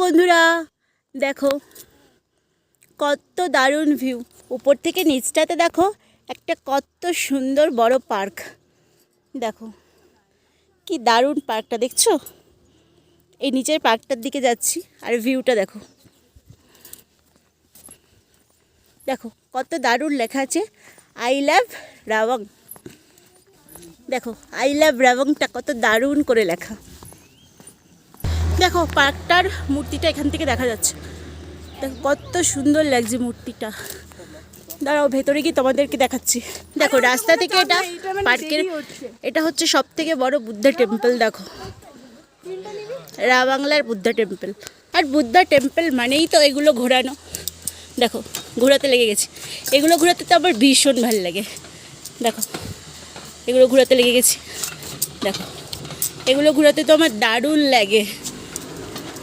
বন্ধুরা, দেখো কত দারুণ ভিউ। উপর থেকে নিচটাতে দেখো একটা কত সুন্দর বড় পার্ক। দেখো কি দারুণ পার্কটা, দেখছো? এই নিচের পার্কটার দিকে যাচ্ছি আর ভিউটা দেখো। দেখো কত দারুণ লেখা আছে, আই লাভ রাবং। দেখো আই লাভ রাবংটা কত দারুণ করে লেখা। দেখো পার্কটার মূর্তিটা এখান থেকে দেখা যাচ্ছে। দেখো কত সুন্দর লাগছে মূর্তিটা। দাঁড়াও ভেতরে গিয়ে তোমাদেরকে দেখাচ্ছি। দেখো রাস্তা থেকে এটা পার্কের, এটা হচ্ছে সব থেকে বড় বুদ্ধা টেম্পল। দেখো রাবাংলার বুদ্ধা টেম্পল। আর বুদ্ধা টেম্পল মানেই তো এগুলো ঘোরানো। দেখো ঘোরাতে লেগে গেছি। এগুলো ঘোরাতে তো আমার ভীষণ ভালো লাগে। দেখো এগুলো ঘোরাতে লেগে গেছি। দেখো এগুলো ঘোরাতে তো আমার দারুণ লাগে।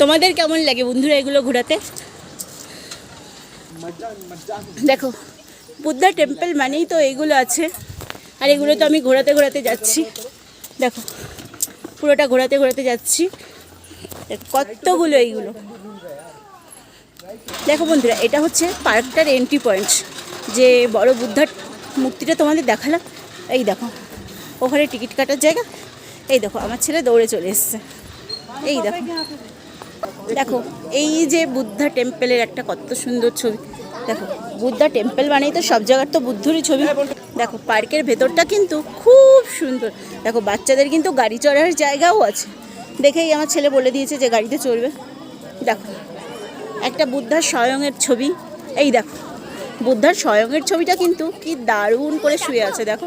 তোমাদের কেমন লাগে বন্ধুরা এগুলো ঘোরাতে? দেখো বুদ্ধা টেম্পল মানেই তো এগুলো আছে। আর এগুলো তো আমি ঘোরাতে ঘোরাতে যাচ্ছি। দেখো পুরোটা ঘোরাতে ঘোরাতে যাচ্ছি। কতগুলো এইগুলো। দেখো বন্ধুরা, এটা হচ্ছে পার্কটার এন্ট্রি পয়েন্ট। যে বড় বুদ্ধার মূর্তিটা তোমাদের দেখালাম, এই দেখো ওখানে টিকিট কাটার জায়গা। এই দেখো আমার ছেলে দৌড়ে চলে এসছে। এই দেখো, দেখো এই যে বুদ্ধা টেম্পলের একটা কত সুন্দর ছবি। দেখো বুদ্ধা টেম্পল মানেই তো সব জায়গার তো বুদ্ধরই ছবি। দেখো পার্কের ভেতরটা কিন্তু খুব সুন্দর। দেখো বাচ্চাদের কিন্তু গাড়ি চড়ার জায়গাও আছে। দেখেই আমার ছেলে বলে দিয়েছে যে গাড়িতে চড়বে। দেখো একটা বুদ্ধার স্বয়ংয়ের ছবি। এই দেখো বুদ্ধার স্বয়ংয়ের ছবিটা কিন্তু কি দারুণ করে শুয়ে আছে। দেখো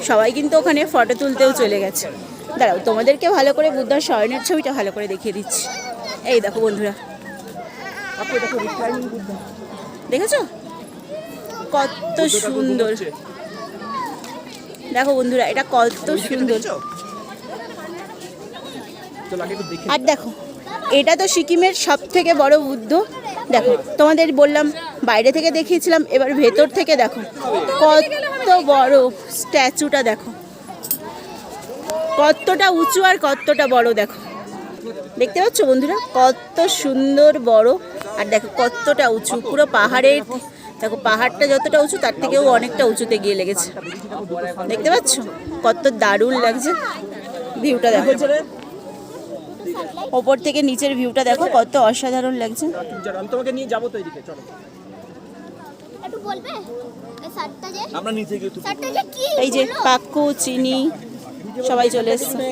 সবাই কিন্তু ওখানে ফটো তুলতেও চলে গেছে। দাঁড়াও তোমাদেরকে ভালো করে বুদ্ধার স্বয়নের ছবিটা ভালো করে দেখিয়ে দিচ্ছি। এই দেখো বন্ধুরা, দেখেছো কত সুন্দর। দেখো বন্ধুরা এটা কত সুন্দর। আর দেখো এটা তো সিকিমের সব থেকে বড় বুদ্ধ। দেখো তোমাদের বললাম বাইরে থেকে দেখিয়েছিলাম, এবার ভেতর থেকে দেখো কত বড় স্ট্যাচুটা। দেখো কতটা উঁচু আর কতটা বড়। দেখো দেখতে পাচ্ছ বন্ধুরা কত সুন্দর বড়। আর দেখো কতটা উঁচু, পুরো পাহাড়ের। দেখো পাহাড়টা যতটা উঁচু তার থেকেও অনেকটা উঁচুতে গিয়ে লেগেছে। দেখতে পাচ্ছ কত দারুণ লাগছে ভিউটা। দেখো ওপর থেকে নিচের ভিউটা দেখো কত অসাধারণ লাগছে। এই যে কাকু চিনি সবাই চলে এসছে।